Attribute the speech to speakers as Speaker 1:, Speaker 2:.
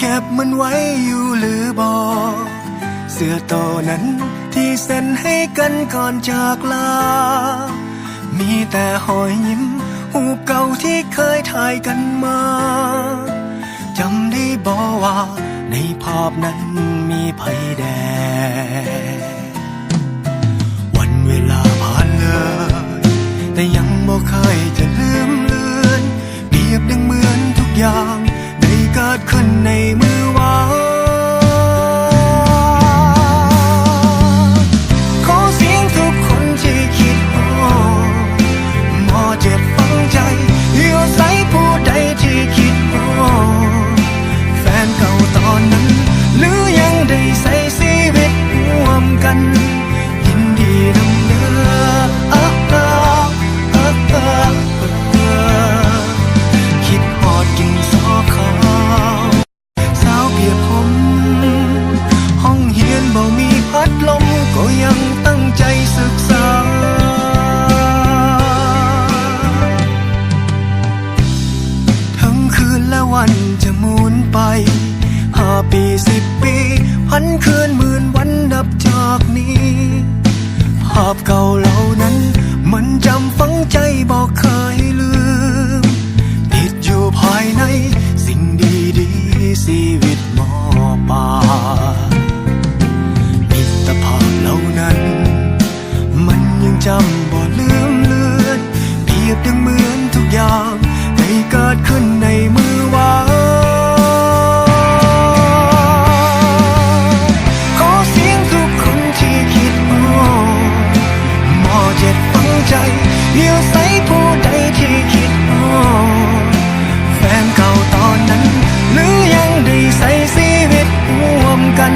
Speaker 1: เก็บมันไว้อยู่หรือบอกเสื้อตัวนั้นที่เซ็นให้กันก่อนจากลามีแต่หอยยิ้มหูปเก่าที่เคยถ่ายกันมาจำได้บอกว่าในภาพนั้นมีไผแดงวันเวลาผ่านเลยแต่ยังบ่เคยจะลืมเลือนเปรียบดังเหมือนทุกอย่างได้เกิดขึ้นในมือวานขอเสียงทุกคนที่คิดฮอดหมอเจ็บฝังใจอยู่ใส่ผู้ใดที่คิดฮอดแฟนเก่าตอนนั้นหรือยังได้ใส่ชีวิตร่วมกันยินดีนำเด้อคิดฮอดกินซอขาวสาวเปียกผมห้องเฮียนบ่มีพัดลมก็ยังตั้งใจศึกษาทั้งคืนและวันจะหมุนไป5 ปี10 ปีพันคืนหมื่นวันนับจากนี้ภาพเก่าเหล่านั้นมันจำฝังใจบอกเคยลืมติดอยู่ภายในสิ่งดีๆชีวิตมอปลายมิตรภาพเหล่านั้นมันยังจำบ่ลืมเลือนเปรียบดังเหมือนทุกอย่างได้เกิดขึ้นในมือวานขอเสียงทุกคนที่คิดฮอดหมอเจ็บฝังใจอยู่ใส่ผู้ใดที่คิดฮอดแฟนเก่าตอนนั้นหรือยังได้ใส่ชีวิตร่วมกัน